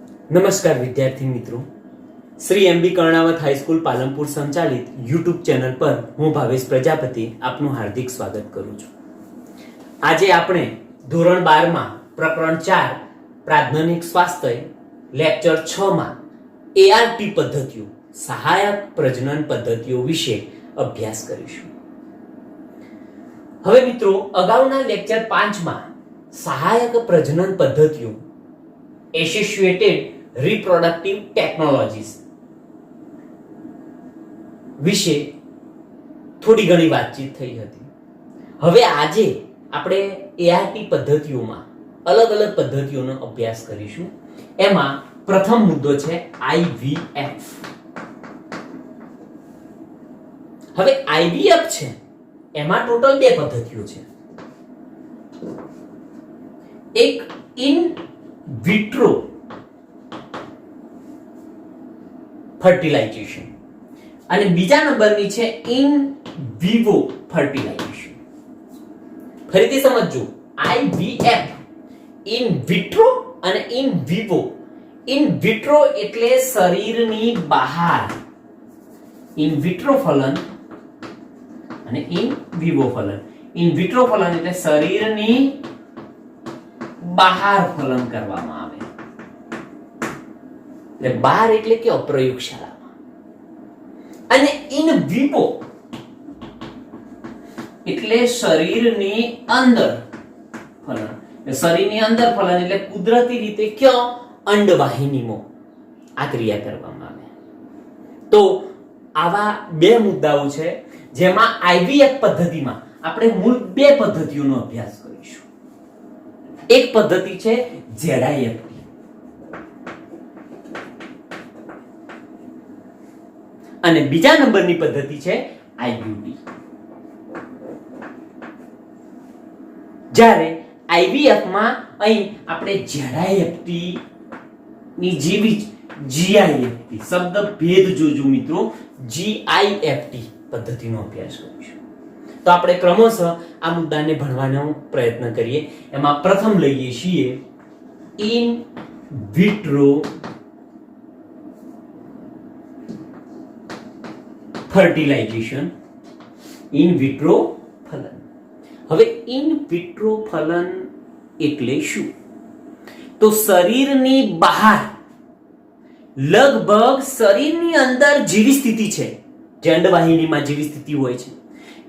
નમસ્કાર વિદ્યાર્થી મિત્રો, શ્રી એમબી કર્ણાવત હાઈસ્કૂલ પાલનપુર સંચાલિત યુટ્યુબ ચેનલ પર હું ભાવેશ પ્રજાપતિ આપનું હાર્દિક સ્વાગત કરું છું. આજે આપણે ધોરણ 12 માં પ્રકરણ 4 પ્રાથમિક સ્વાસ્થ્ય લેક્ચર 6 માં એઆરટી પદ્ધતિઓ સહાયક પ્રજનન પદ્ધતિઓ વિશે અભ્યાસ કરીશું. હવે મિત્રો, અગાઉના લેક્ચર 5 માં સહાયક પ્રજનન પદ્ધતિઓ એસોસિએટેડ રિપ્રોડક્ટિવ ટેકનોલોજીસ વિશે થોડી ઘણી વાતચીત થઈ હતી. હવે આજે આપણે એઆરટી પદ્ધતિઓમાં અલગ અલગ પદ્ધતિઓનો અભ્યાસ કરીશું. એમાં પ્રથમ મુદ્દો છે આઈવીએફ. હવે આઈવીએફ છે એમાં ટોટલ બે પદ્ધતિઓ છે. એક ઇન વિટ્રો ફર્ટિલાઇઝેશન અને બીજા નંબરની છે ઇન વિવો ફર્ટિલાઇઝેશન. ફરીથી સમજજો, આઈવીએફ, ઇન વિટ્રો અને ઇન વિવો. ઇન વિટ્રો એટલે શરીરની બહાર, ઇન વિટ્રો ફલન અને ઇન વિવો ફલન. ઇન વિટ્રો ફલન એટલે શરીરની બહાર ફલન કરવામાં આવે, એટલે બહાર એટલે કે પ્રયોગશાળામાં. અને ઇન વિવો એટલે શરીરની અંદર ફલન. શરીરની અંદર ફલન એટલે કુદરતી રીતે ક્યાં? અંડવાહિનીમાં આ ક્રિયા કરવામાં આવે. તો આવા બે મુદ્દાઓ છે જેમાં આઈવીએફ પદ્ધતિમાં આપણે મૂળ બે પદ્ધતિઓનો અભ્યાસ કરીશું. એક પદ્ધતિ છે ઝેડઆઈએફટી અને બીજા નંબરની પદ્ધતિ છે આઈયુડી. જ્યારે આઈવીએફ માં અહીં આપણે ઝેડઆઈએફટી ની જેવી જ જીઆઈએફટી, શબ્દ ભેદ જોજો મિત્રો, જીઆઈએફટી પદ્ધતિનો અભ્યાસ કરીશું. તો આપણે ક્રમશઃ આ મુદ્દાને ભણવાનો પ્રયત્ન કરીએ. એમાં પ્રથમ લઈએ છીએ in vitro fertilisation, in vitro ફલન. હવે ઇન વિટ્રો ફલન એટલે શું? તો શરીરની બહાર, લગભગ શરીરની અંદર જેવી સ્થિતિ છે, જે અંડવાહિનીમાં જેવી સ્થિતિ હોય છે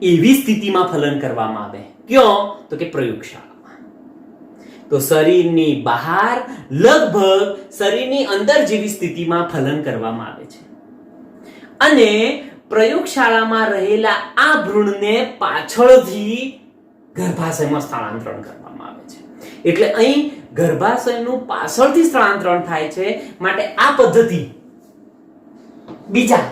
એવી સ્થિતિમાં ફલન કરવામાં આવે. ક્યાં? તો કે પ્રયોગશાળામાં. તો શરીરની બહાર, લગભગ શરીરની અંદર જેવી સ્થિતિમાં ફલન કરવામાં આવે છે અને પ્રયોગશાળામાં રહેલા આ ભ્રૂણને પાછળથી ગર્ભાશયમાં સ્થળાંતરણ કરવામાં આવે છે. એટલે અહીં ગર્ભાશયનું પાછળથી સ્થળાંતરણ થાય છે, માટે આ પદ્ધતિ બીજા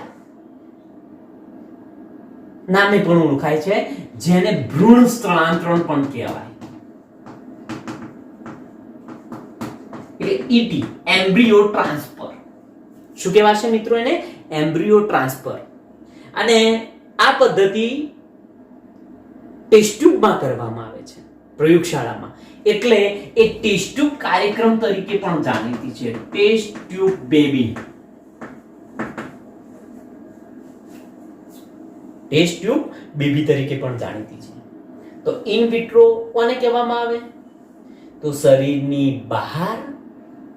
નામે પણ ઓળખાય છે, જેને ભ્રૂણ સ્થળાંતરણ પણ કહેવાય. એટલે ઈટી, એમ્બ્રિયો ટ્રાન્સફર. શું કહેવાશે મિત્રો એને? Embryo transfer. અને આ પદ્ધતિ ટેસ્ટ ટ્યુબમાં કરવામાં આવે છે, પ્રયોગશાળામાં. એટલે એ ટેસ્ટ ટ્યુબ કાર્યક્રમ તરીકે પણ જાણીતી છે, test tube baby. Test tube baby તરીકે પણ જાણીતી છે. તો ઇન વિટ્રો કોને કહેવામાં આવે? તો શરીરની બહાર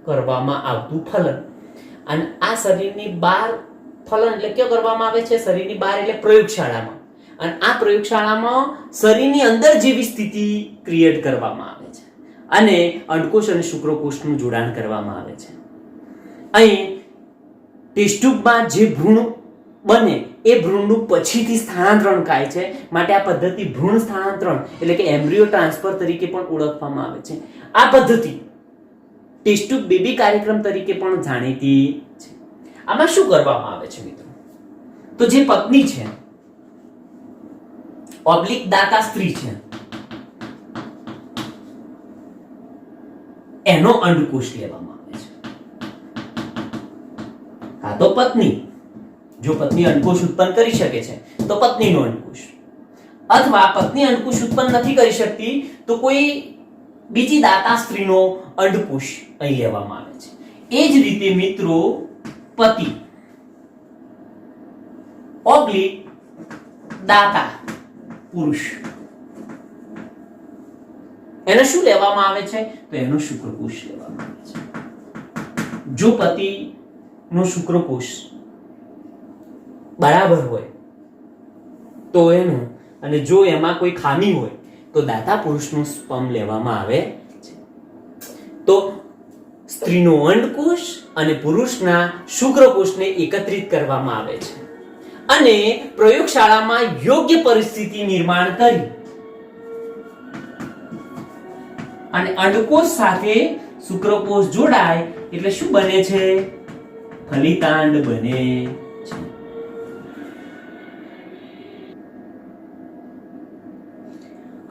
કરવામાં આવતું ફલન. અને આ શરીરની બહાર ફલન એટલે ક્યાં કરવામાં આવે છે? શરીરની બહાર એટલે પ્રયોગશાળામાં. અને આ પ્રયોગશાળામાં શરીરની અંદર જેવી સ્થિતિ ક્રિએટ કરવામાં આવે છે અને અંડકોષ અને શુક્રકોષનું જોડાણ કરવામાં આવે છે. અહીં ટેસ્ટ ટ્યુબમાં જે ભ્રૂણ બને એ ભ્રૂણનું પછીથી સ્થાનાંતરણ થાય છે, માટે આ પદ્ધતિ ભ્રૂણ સ્થાનાંતરણ એટલે કે એમ્બ્રિયો ટ્રાન્સફર તરીકે પણ ઓળખવામાં આવે છે. આ પદ્ધતિ ટેસ્ટ ટ્યુબ બેબી કાર્યક્રમ તરીકે પણ જાણીતી છે. આમાં શું કરવામાં આવે છે મિત્રો? તો જે પત્ની છે, ઓબ્લિક દાતા સ્ત્રી છે, એનો અંડકોષ લેવામાં આવે છે. આ તો પત્ની, જો પત્ની અંડકોષ ઉત્પન્ન કરી શકે છે તો પત્નીનો અંડકોષ, અથવા પત્ની અંડકોષ ઉત્પન્ન નથી કરી શકતી તો કોઈ બીજી દાતા સ્ત્રીનો અંડકોષ અહીં લેવામાં આવે છે. એ જ રીતે મિત્રો પતિ ઓબ્લિક દાતા પુરુષ, એને શું લેવામાં આવે છે? તો એનો શુક્રકોષ લેવામાં આવે છે. જો પતિ નો શુક્રકોષ બરાબર હોય તો એનું, અને જો એમાં કોઈ ખામી હોય તો દાતા પુરુષનું સ્પર્મ લેવામાં આવે છે. તો સ્ત્રીનો અંડકોષ અને પુરુષના શુક્રકોષને એકત્રિત કરવામાં આવે છે અને પ્રયોગશાળામાં યોગ્ય પરિસ્થિતિ નિર્માણ કરી અને અંડકોષ સાથે શુક્રકોષ જોડાય એટલે શું બને છે? ફલિતાંડ બને છે.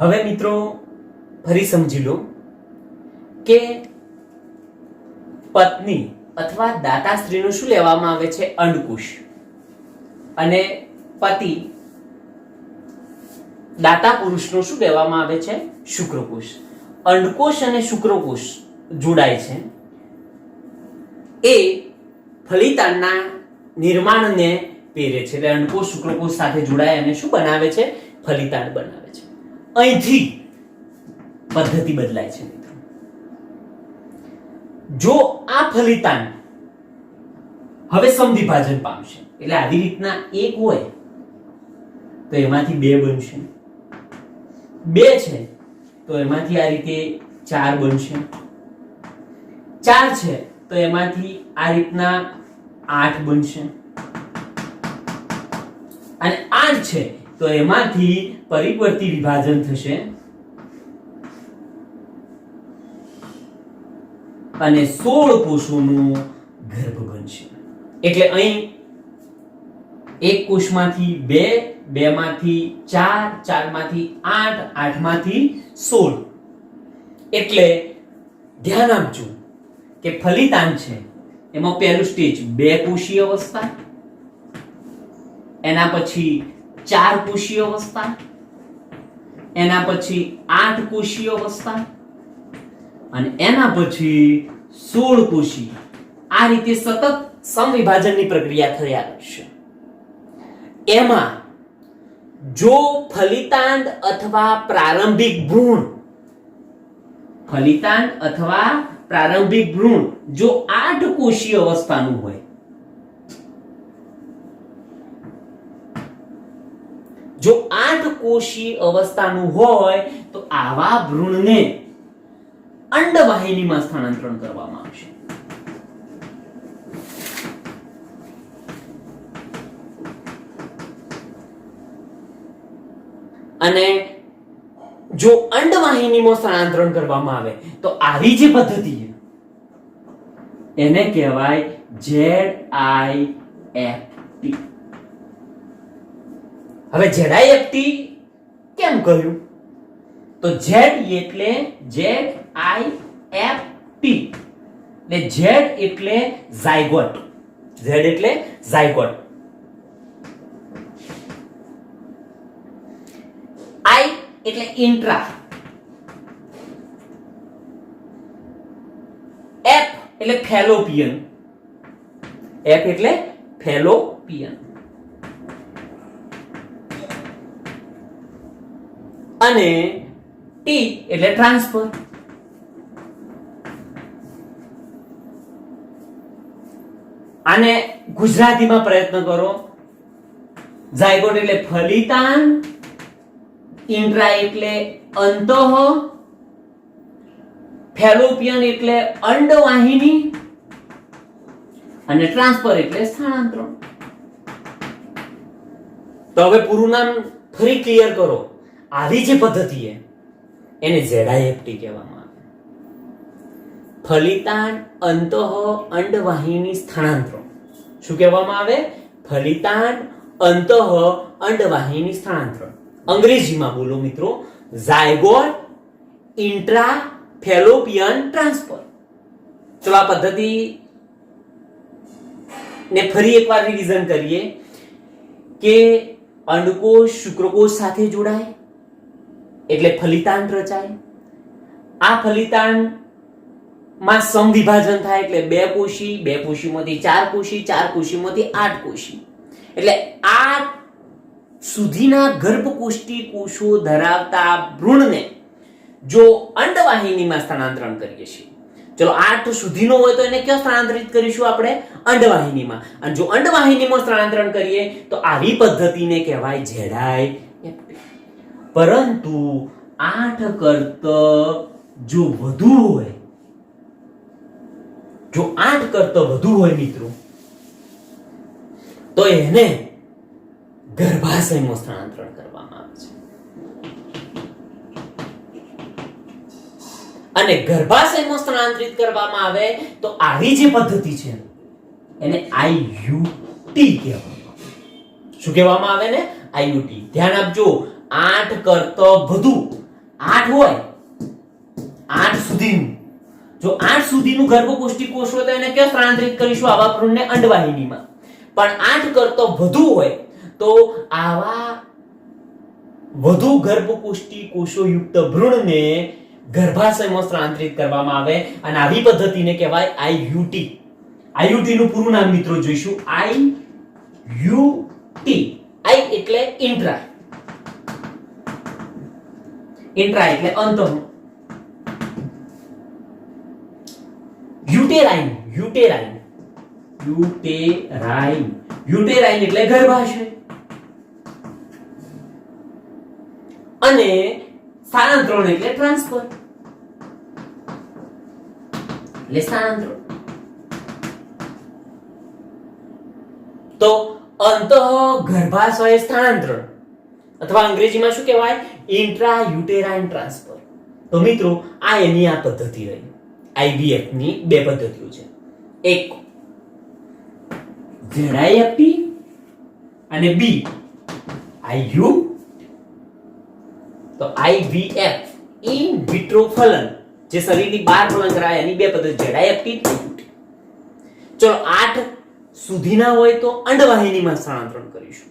હવે મિત્રો ફરી સમજી લો કે પત્ની અથવા દાતા સ્ત્રીનું શું લેવામાં આવે છે? અંડકોષ. અને પતિ દાતા પુરુષનું શું લેવામાં આવે છે? શુક્રકોષ. અંડકોષ અને શુક્રકોષ જોડાય છે એ ફલિતાંડના નિર્માણને પ્રેરે છે. એટલે અંડકોષ શુક્રકોષ સાથે જોડાય અને શું બનાવે છે? ફલિતાંડ બનાવે છે. અહીંથી પદ્ધતિ બદલાય છે મિત્રો. જો આ ફલિતાંડ હવે સમવિભાજન પામશે, એટલે આવી રીતના એક હોય તો એમાંથી બે બનશે, બે છે તો એમાંથી આ રીતે ચાર બનશે, ચાર છે તો એમાંથી આ રીતના 8 બનશે, અને 8 છે તો એમાંથી પરિવર્તી વિભાજન થશે અને 16 કોષોનું ગર્ભ બનશે. એટલે અહીં એક કોષમાંથી 2, 2 માંથી 4, 4 માંથી 8, 8 માંથી 16. એટલે ધ્યાન આપજો કે ફલિતાંડ છે એમાં પહેલું સ્ટેજ 2 કોષીય અવસ્થા, એના પછી 4 કોષીય અવસ્થા, એના પછી 8 કોષીય અવસ્થા, અને એના પછી 16 કોષીય. આ રીતે સતત સમવિભાજનની પ્રક્રિયા થયા કરશે. એમાં જો ફલિતાંડ અથવા પ્રારંભિક ભ્રૂણ, ફલિતાંડ અથવા પ્રારંભિક ભ્રૂણ જો 8 કોષીય અવસ્થાનું હોય, જો 8 કોષીય અવસ્થાનું હોય તો આવા ભ્રૂણને અંડવાહિનીમાં સ્થાનાંતરણ કરવામાં આવશે. અને જો અંડવાહિનીમાં સ્થાનાંતરણ કરવામાં આવે તો આવી જે પદ્ધતિ એને કહેવાય ZIFT. હવે ZIFT કેમ કહ્યું? તો Z એટલે ZIFT, એટલે Z એટલે ઝાયગોટ, Z એટલે ઝાયગોટ, I એટલે ઇન્ટ્રા, F એટલે ફેલોપિયન, F એટલે ફેલોપિયન, અને T એટલે ટ્રાન્સફર. આને ગુજરાતીમાં પ્રયત્ન કરો. ઝાયગોટ એટલે ફલિતાંડ, ઇન્ટ્રા એટલે અંતઃ, ફેલોપિયન એટલે અંડવાહિની, અને ટ્રાન્સફર એટલે સ્થાનાંતરણ. તો હવે પૂરું નામ ફરી ક્લિયર કરો. આવી જે પદ્ધતિ એને ZIFT કહેવામાં આવે. ફલિતાંડ અંતઃ અંડવાહિની સ્થાનાંતરણ. શું કહેવામાં આવે? ફલિતાંડ અંતઃ અંડવાહિની સ્થાનાંતરણ. અંગ્રેજીમાં બોલો મિત્રો, ઝાયગોટ, ઇન્ટ્રા, ફેલોપિયન, ટ્રાન્સફર. ચલો આ પદ્ધતિ ને ફરી એકવાર રિવિઝન કરીએ કે અંડકોષ શુક્રકોષ સાથે જોડાય એટલે ફલિતાંડ રચાય. આ ફલિતાંડ માં સમવિભાજન થાય એટલે 2 કોષી, 2 કોષીમાંથી 4 કોષી, 4 કોષીમાંથી 8 કોષી, એટલે 8 સુધીના ગર્ભકોષ્ઠી કોષો ધરાવતા ભ્રૂણને જો અંડવાહિનીમાં સ્થાનાંતરણ કરીએ છીએ, ચલો 8 સુધીનો હોય તો એને ક્યાં સ્થાનાંતરિત કરીશું આપણે? અંડવાહિનીમાં. અને જો અંડવાહિનીમાં સ્થાનાંતરણ કરીએ તો આવી પદ્ધતિને કહેવાય ZIFT. પરંતુ 8 કરતા જો વધુ હોય, જો 8 કરતા વધુ હોય મિત્રો, તો એને ગર્ભાશયમાં સ્થાનાંતરણ કરવામાં આવે છે. અને ગર્ભાશયમાં સ્થાનાંતરિત કરવામાં આવે તો આવી જે પદ્ધતિ છે એને IUT કહેવામાં આવે. શું કહેવામાં આવે ને? IUT. ધ્યાન આપજો, 8 કરતા વધુ, 8 હોય, 8 સુધીનું, જો 8 સુધીનું ગર્ભકોષ્ઠી કોષ હોય તો એને ક્યાં સ્થાનાંતરિત કરીશું? આવા ભ્રૂણને અંડવાહિનીમાં. પણ 8 કરતા વધુ હોય તો આવા વધુ ગર્ભકોષ્ઠી કોષો યુક્ત ભ્રૂણને ગર્ભાશયમાં સ્થાનાંતરિત કરવામાં આવે અને આવી પદ્ધતિને કહેવાય IUT. IUT નું પૂરું નામ મિત્રો જોઈશું. IUT. I એટલે ઇન્ટ્રા, ઇન્ટ્રા એટલે અંતઃ, યુટેરાઇન, યુટેરાઇન, યુટેરાઇન, યુટેરાઇન એટલે ગર્ભાશય. અને સ્થાનાંતરણ એટલે ટ્રાન્સફર, એટલે સ્થાનાંતરણ. તો અંતઃ ગર્ભાશય સ્થાનાંતરણ અથવા અંગ્રેજીમાં શું કહેવાય? Intra યુટેરાઇન transfer. તો મિત્રો આ એની આ પદ્ધતિ રહી. IVF ની 2 પદ્ધતિઓ છે, એક ZIFT અને B IU. તો IVF ઇન વિટ્રો ફલન, જે શરીરની બહાર ફલન કરાય એની 2 પદ્ધતિ ZIFT અને IUT. ચલો 8 સુધીના હોય તો અંડવાહિનીમાં સ્થાનાંતરણ કરીશું,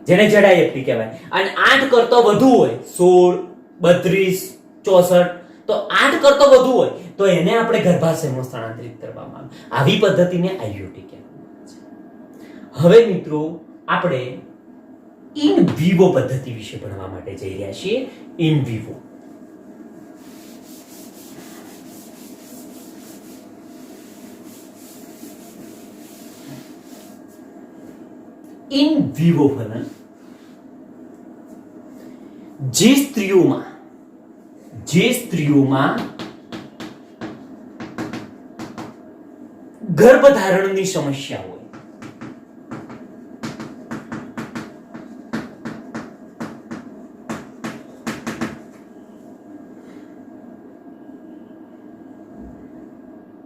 જેને ZIFT કહેવાય. અને 8 કરતા વધુ હોય, 16, 32, 64, તો 8 કરતા વધુ હોય તો એને આપણે ગર્ભાશયમાં સ્થાનાંતરિત કરવામાં આવે. આવી પદ્ધતિને IUT કહેવામાં આવે છે. હવે મિત્રો આપણે ઇન વિવો પદ્ધતિ વિશે ભણવા માટે જઈ રહ્યા છીએ. In Vivo. ઇન વિવો ફલન જે સ્ત્રીઓમાં ગર્ભધારણની સમસ્યા હોય,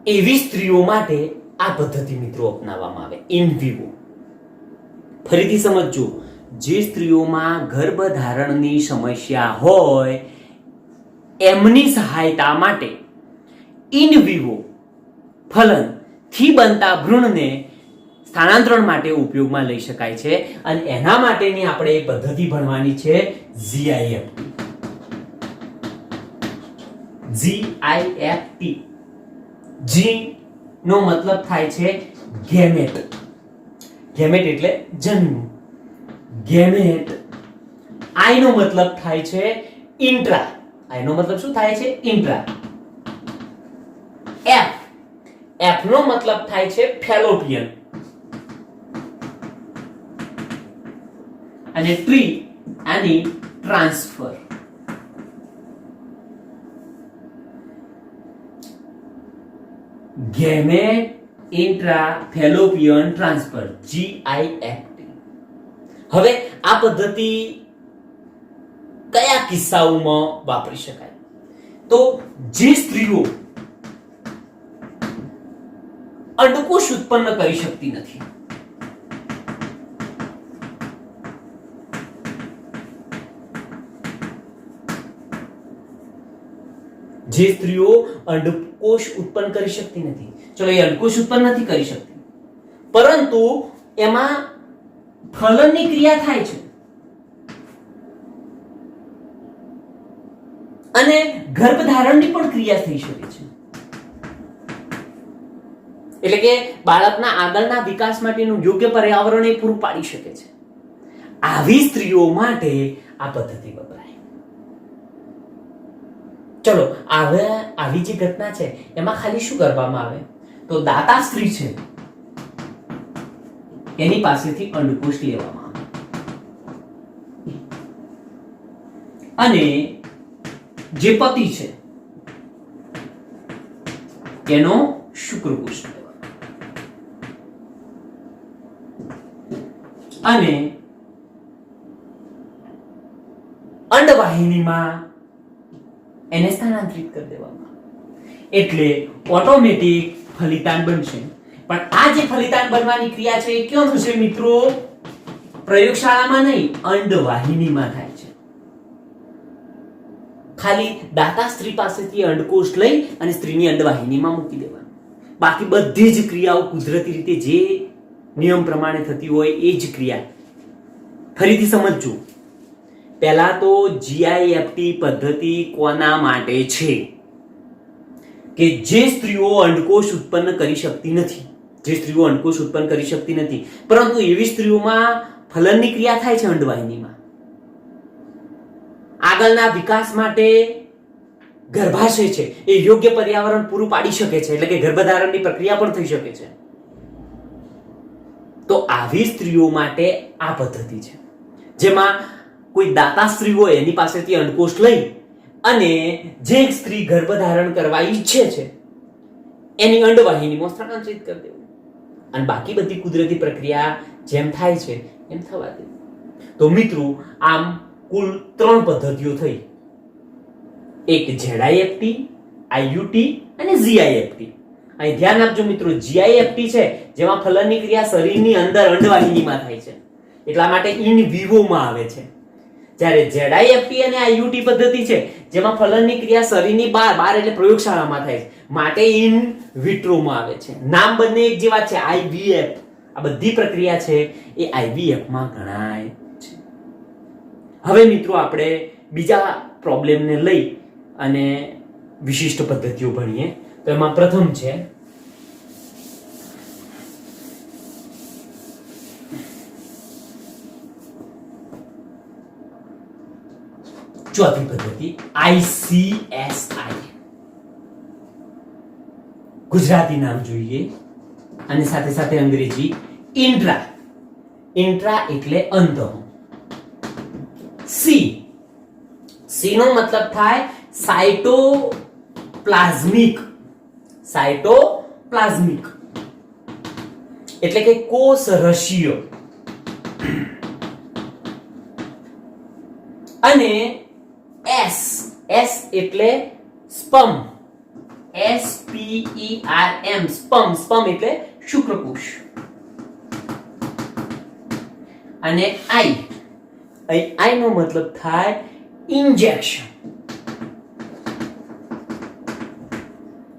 એવી સ્ત્રીઓ માટે આ પદ્ધતિ મિત્રો અપનાવવામાં આવે. In Vivo. ફરીથી સમજજો, જે સ્ત્રીઓમાં ગર્ભધારણની સમસ્યા હોય એમની સહાયતા માટે ઇન વિવો ફલન થી બનતા ભ્રૂણને સ્થાનાંતરણ માટે ઉપયોગમાં લઈ શકાય છે. અને એના માટેની આપણે એક પદ્ધતિ ભણવાની છે GIFT. GIFT. G નો મતલબ થાય છે ગેમેટ. ગેમેટ એટલે જન્મ. ગેમેટ. I નો મતલબ થાય છે ઇન્ટ્રા. I નો મતલબ શું થાય છે? ઇન્ટ્રા. F. F નો મતલબ થાય છે ફેલોપિયન. અને ટ્રી આની transfer. Gamete intra Fallopian transfer, GIFT. હવે આ પદ્ધતિ કયા કિસ્સાઓમાં વાપરી શકાય? તો જે સ્ત્રીઓ અંડકોશ ઉત્પન્ન કરી શકતી નથી, જે સ્ત્રીઓ અંડકોશ ઉત્પન્ન કરી શકતી નથી, ચલો એ અંડકોશ ઉત્પન્ન નથી કરી શકતી, પરંતુ એમાં ફલનની ક્રિયા થાય છે અને ગર્ભધારણની પણ ક્રિયા થઈ શકે છે. એટલે કે બાળકના આગળના વિકાસ માટેનું યોગ્ય પર્યાવરણ એ પૂરું પાડી શકે છે. આવી સ્ત્રીઓ માટે આ પદ્ધતિ વપરાય. ચલો હવે આવી જે ઘટના છે એમાં ખાલી શું કરવામાં આવે તો દાતા સ્ત્રી છે એની પાસેથી અંડકોષ લેવામાં આવે અને જે પતિ છે એનો શુક્રકોષ અને અંડવાહિનીમાં એને સ્થાનાંતરિત કરી દેવામાં એટલે ઓટોમેટિક ફલિતાંડ બનશે. પણ આ જે ફલિતાંડ બનવાની ક્રિયા છે એ ક્યાં થશે મિત્રો? પ્રયોગશાળામાં નહીં, અંડવાહિનીમાં થાય છે. ખાલી દાતા સ્ત્રી પાસેથી અંડકોષ લઈ અને સ્ત્રીની અંડવાહિનીમાં મૂકી દેવાનું. બાકી બધી જ ક્રિયાઓ કુદરતી રીતે જે નિયમ પ્રમાણે થતી હોય એ જ ક્રિયા. ફરીથી સમજજો. પહેલા તો જીઆઈએફટી પદ્ધતિ કોના માટે છે? કે જે સ્ત્રીઓ અંડકોષ ઉત્પન્ન કરી શકતી નથી, પરંતુ એવી સ્ત્રીઓમાં ફલનની ક્રિયા થાય છે અંડવાહિનીમાં. આગળના વિકાસ માટે ગર્ભાશય છે એ યોગ્ય પર્યાવરણ પૂરું પાડી શકે છે, એટલે કે ગર્ભધારણની પ્રક્રિયા પણ થઈ શકે છે. તો આવી સ્ત્રીઓ માટે આ પદ્ધતિ છે, જેમાં કોઈ દાતા સ્ત્રી હોય એની પાસેથી અંડકોષ લઈ અને જે સ્ત્રી ગર્ભધારણ કરવા ઈચ્છે છે એની અંડવાહિનીમાં સ્થાનાંતરિત કરી દેવું અને બાકી બધી કુદરતી પ્રક્રિયા જેમ થાય છે એમ થવા દેવું. તો મિત્રો આમ કુલ 3 પદ્ધતિઓ થઈ. એક ZIFT, IUT અને GIFT. અહીં ધ્યાન આપજો મિત્રો, GIFT છે જેમાં ફલનની ક્રિયા શરીરની અંદર અંડવાહિનીમાં થાય છે, એટલા માટે ઇન વિવોમાં આવે છે. જ્યારે ZIFT અને IUT પદ્ધતિ છે જેમાં ફલનની ક્રિયા શરીરની બહાર એટલે પ્રયોગશાળામાં થાય છે, માટે ઇન વિટ્રોમાં આવે છે. નામ બંને એક જેવા છે, IVF. આ બધી પ્રક્રિયા છે એ IVF માં ગણાય છે. હવે મિત્રો આપણે બીજા પ્રોબ્લેમને લઈ અને વિશિષ્ટ પદ્ધતિઓ ભણીએ. તો એમાં પ્રથમ છે ચોથી પદ્ધતિ ICSI. ગુજરાતી નામ જોઈએ અને સાથે સાથે અંગ્રેજી ઇન્ટ્રા. ઇન્ટ્રા એટલે અંતઃ. C નો મતલબ થાય સાયટોપ્લાઝમિક. એટલે કે કોષરસીય. અને S એટલે સ્પર્મ. SPERM સ્પર્મ એટલે શુક્રકોષ. અને I નો મતલબ થાય ઇન્જેક્શન.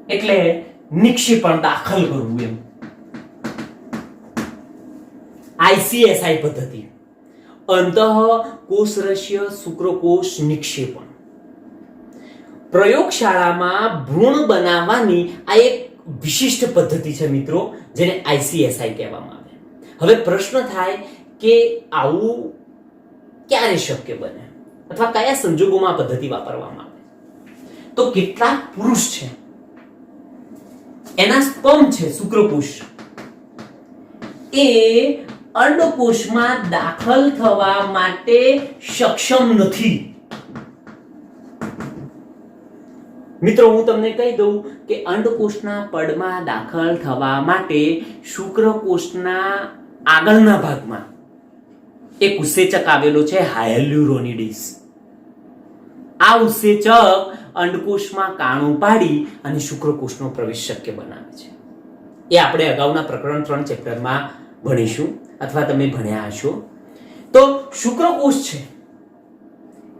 એટલે નિક્ષેપણ દાખલ કરવું એમ. ICSI પદ્ધતિ અંતઃ કોષરસીય શુક્રકોષ નિક્ષેપણ. પ્રયોગશાળામાં ભ્રૂણ બનાવવાની આ એક વિશિષ્ટ પદ્ધતિ છે મિત્રો, જેને ICSI કહેવામાં આવે. હવે પ્રશ્ન થાય કે આવું ક્યારે શક્ય બને અથવા કયા સંજોગોમાં આ પદ્ધતિ વાપરવામાં આવે? તો કેટલાક પુરુષ છે એના સ્પર્મ છે શુક્રકોષ એ અંડકોષમાં દાખલ થવા માટે સક્ષમ નથી. મિત્રો હું તમને કહી દઉં કે અંડકોષના પડમાં દાખલ થવા માટે શુક્રકોષના આગળના ભાગમાં એક ઉત્સેચક આવેલો છે, હાયલ્યુરોનિડિસ. આ ઉત્સેચક અંડકોષમાં કાણું પાડી અને શુક્રકોષનો પ્રવેશ શક્ય બનાવે છે. એ આપણે અગાઉના પ્રકરણ 3 ચેપ્ટરમાં ભણીશું અથવા તમે ભણ્યા હશો. તો શુક્રકોષ છે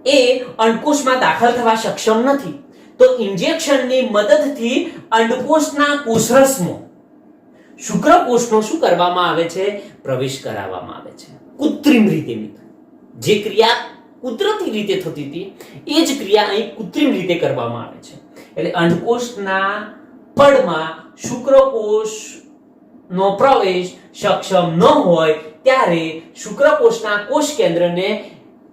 એ અંડકોષમાં દાખલ થવા સક્ષમ નથી, તો ઇન્જેક્શનની મદદથી અંડકોષના કોષરસમાં શુક્રકોષનો શું કરવામાં આવે છે? પ્રવેશ કરાવવામાં આવે છે કૃત્રિમ રીતે. જે ક્રિયા કુદરતી રીતે થતી હતી એ જ ક્રિયા અહીં કૃત્રિમ રીતે કરવામાં આવે છે. એટલે અંડકોષના પડમાં શુક્રકોષ નો પ્રવેશ સક્ષમ ન હોય ત્યારે શુક્રકોષના કોષ કેન્દ્રને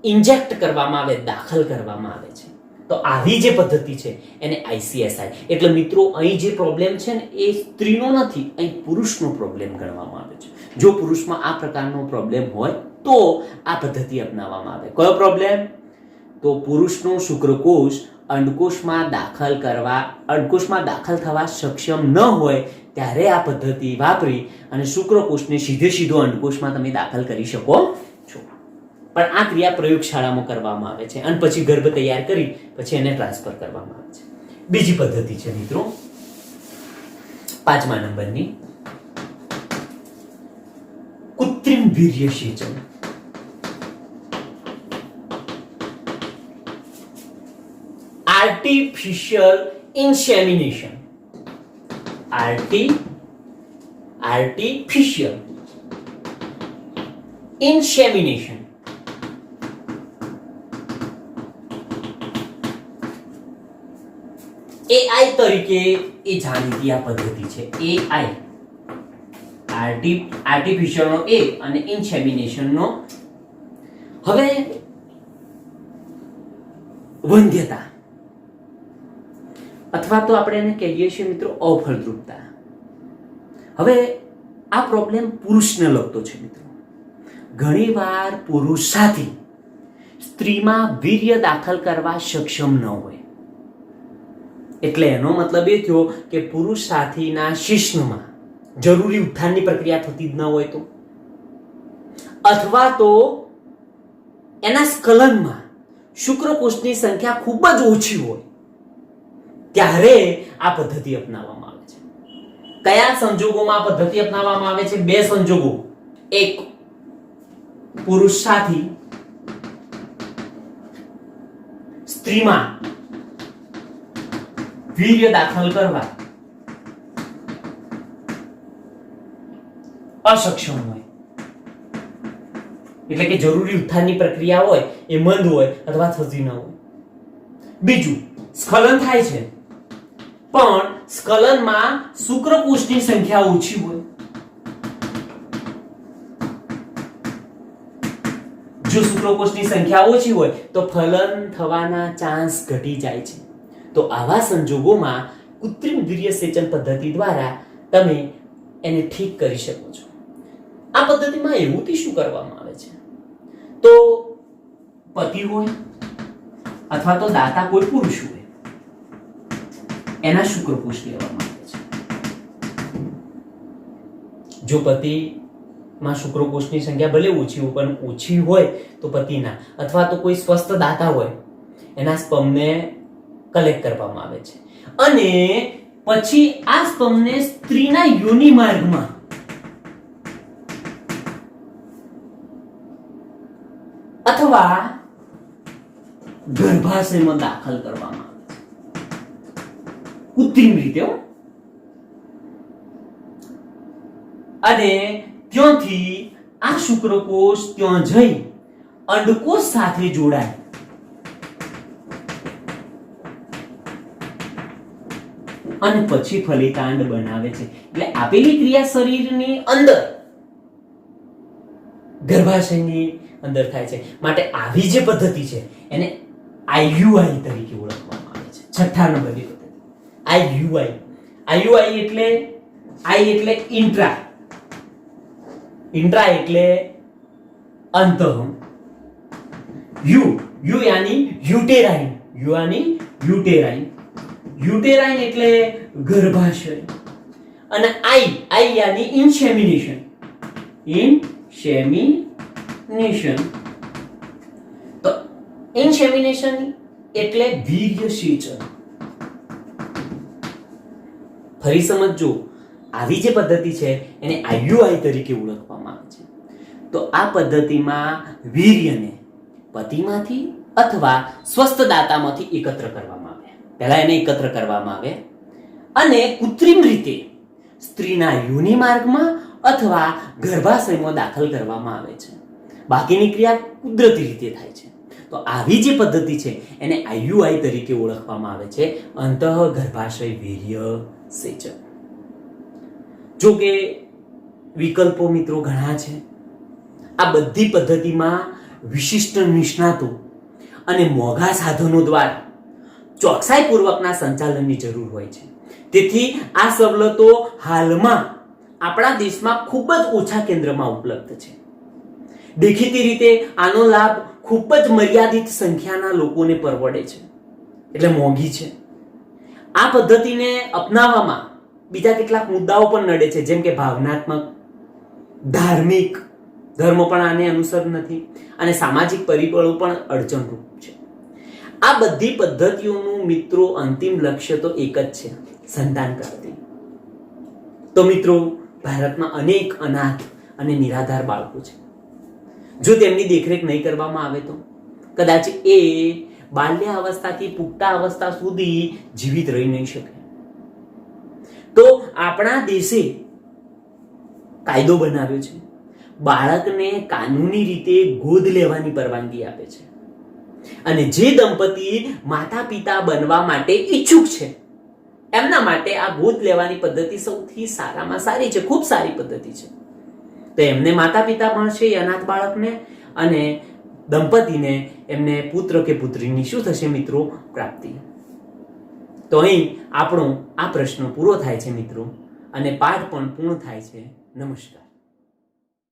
ઇન્જેક્ટ કરવામાં આવે, દાખલ કરવામાં આવે છે. તો આવી જે પદ્ધતિ છે એને ICSI. એટલે મિત્રો અહીં જે પ્રોબ્લેમ છે ને એ સ્ત્રીનો નથી, અહીં પુરુષનો પ્રોબ્લેમ ગણવામાં આવે છે. જો પુરુષમાં આ પ્રકારનો પ્રોબ્લેમ હોય તો આ પદ્ધતિ અપનાવવામાં આવે. કયો પ્રોબ્લેમ? તો પુરુષનો શુક્રકોષ અંડકોષમાં દાખલ થવા સક્ષમ ન હોય ત્યારે આ પદ્ધતિ વાપરી અને શુક્રકોષને સીધો અંડકોષમાં તમે દાખલ કરી શકો છો. પણ આ ક્રિયા પ્રયોગશાળામાં કરવામાં આવે છે અને પછી ગર્ભ તૈયાર કરી પછી એને ટ્રાન્સફર કરવામાં આવે છે. બીજી પદ્ધતિ છે મિત્રો 5મા નંબરની કૃત્રિમ વીર્યસેચન. Artificial insemination. Artificial insemination. AI તરીકે એ જાણીતી આ પદ્ધતિ છે. AI આર્ટિફિશિયલ નો A અને ઇન્સેમિનેશન નો. હવે વંધ્યતા અથવા તો આપણે એને કહીએ છીએ મિત્રો અફળદ્રુપતા. હવે આ પ્રોબ્લેમ પુરુષને લગતો છે મિત્રો. ઘણીવાર પુરુષ સાથી સ્ત્રીમાં વીર્ય દાખલ કરવા સક્ષમ ન હોય. એટલે એનો મતલબ એ થયો કે પુરુષ સાથીના શિશ્નમાં જરૂરી ઉત્થાનની પ્રક્રિયા થતી જ ન હોય તો, અથવા તો એના સ્ખલનમાં શુક્રકોષની સંખ્યા ખૂબ જ ઓછી હોય ત્યારે આ પદ્ધતિ અપનાવવામાં આવે છે. કયા સંજોગોમાં આ પદ્ધતિ અપનાવવામાં આવે છે? 2 સંજોગો. એક, પુરુષ સાથી સ્ત્રીમાં વીર્ય દાખલ કરવા અસક્ષમ હોય, એટલે કે જરૂરી ઉત્થાનની પ્રક્રિયા હોય એ મંદ હોય અથવા થતી ન હોય. બીજું, સ્ખલન થાય છે પણ સ્ખલનમાં શુક્રકોષની સંખ્યા ઓછી હોય. જો શુક્રકોષની સંખ્યા ઓછી હોય તો ફલન થવાના ચાન્સ ઘટી જાય છે. તો આવા સંજોગોમાં કૃત્રિમ વીર્યસેચન પદ્ધતિ દ્વારા તમે એને ઠીક કરી શકો છો. આ પદ્ધતિમાં એવુંથી શું કરવામાં આવે છે? તો પતિ હોય અથવા તો દાતા કોઈ પુરુષ હોય, એના શુક્રકોષ લેવામાં આવે છે. જો પતિમાં શુક્રકોષની સંખ્યા ભલે ઓછી હોય પણ ઓછી હોય તો પતિના અથવા તો કોઈ સ્વસ્થ દાતા હોય એના સ્પર્મને કલેક્ટ કરવામાં આવે છે અને પછી આ સ્પર્મને સ્ત્રીના યોનિ માર્ગમાં અથવા ગર્ભાશયમાં દાખલ કરવામાં આવે છે કૃત્રિમ રીતે. અને ત્યાંથી આ શુક્રકોષ ત્યાં જઈ અંડકોષ સાથે જોડાય અને પછી ફલિતાંડ બનાવે છે. એટલે આપેલી ક્રિયા શરીરની અંદર ગર્ભાશયની અંદર થાય છે. માટે આવી જે પદ્ધતિ છે એને IUI તરીકે ઓળખવામાં આવે છે. 6થા નંબરની પદ્ધતિ IUI. IUI એટલે I એટલે ઇન્ટ્રા, ઇન્ટ્રા એટલે અંતઃ, યુ યાની યુટેરાઇન, યુ યાની યુટેરાઇન, યુટેરાઇન એટલે ગર્ભાશય અને I યાની ઇન્સેમિનેશન, ઇન્સેમિનેશન. તો ઇન્સેમિનેશન એટલે વીર્યસેચન. ફરી સમજો, આવી જે પદ્ધતિ છે એને IUI તરીકે ઓળખવામાં આવે છે. તો આ પદ્ધતિમાં વીર્યને પતિમાંથી અથવા સ્વસ્થ દાતામાંથી એકત્ર કરવામાં આવે. પહેલા એને એકત્ર કરવામાં આવે અને કૃત્રિમ રીતે સ્ત્રીના યોનિ માર્ગમાં અથવા ગર્ભાશયમાં દાખલ કરવામાં આવે છે. બાકીની ક્રિયા કુદરતી રીતે થાય છે. તો આવી જે પદ્ધતિ છે એને IUI તરીકે ઓળખવામાં આવે છે, અંતઃ ગર્ભાશય વીર્ય સેચન. જો કે વિકલ્પો મિત્રો ઘણા છે. આ બધી પદ્ધતિમાં વિશિષ્ટ નિષ્ણાતો અને મોંઘા સાધનો દ્વારા ચોકસાઈપૂર્વકના સંચાલનની જરૂર હોય છે. તેથી આ સવલતો હાલમાં આપણા દેશમાં ખૂબ જ ઓછા કેન્દ્રમાં ઉપલબ્ધ છે. દેખીતી રીતે આનો લાભ ખૂબ જ મર્યાદિત સંખ્યાના લોકોને પરવડે છે, એટલે મોંઘી છે. આ પદ્ધતિને અપનાવવામાં બીજા કેટલાક મુદ્દાઓ પણ નડે છે, જેમ કે ભાવનાત્મક, ધાર્મિક, ધર્મ પણ આને અનુસર નથી, અને સામાજિક પરિબળો પણ અડચણરૂપ છે. આ બધી પદ્ધતિઓનું મિત્રો અંતિમ લક્ષ્ય તો એક જ છે, સંતાન પ્રાપ્તિ. તો મિત્રો, ભારતમાં અનેક અનાથ અને નિરાધાર બાળકો છે. જો તેમની દેખરેખ નહીં કરવામાં આવે તો કદાચ એ બાલ્ય અવસ્થાથી પુખ્તા અવસ્થા સુધી જીવિત રહી નહીં શકે. તો આપણા દેશે કાયદો બનાવ્યો છે, બાળકને કાનૂની રીતે ગોદ લેવાની પરવાનગી આપે છે. અને જે દંપતી માતા પિતા બનવા માટે ઈચ્છુક છે એમના માટે આ ગોદ લેવાની પદ્ધતિ સૌથી સારામાં સારી છે, ખૂબ સારી પદ્ધતિ છે. તો એમને માતા પિતા મળશે એ અનાથ બાળકને, અને દંપતીને એમને પુત્ર કે પુત્રીની શું થશે મિત્રો? પ્રાપ્તિ. તો અહીં આપણો આ પ્રશ્ન પૂરો થાય છે મિત્રો, અને પાઠ પણ પૂર્ણ થાય છે. નમસ્કાર.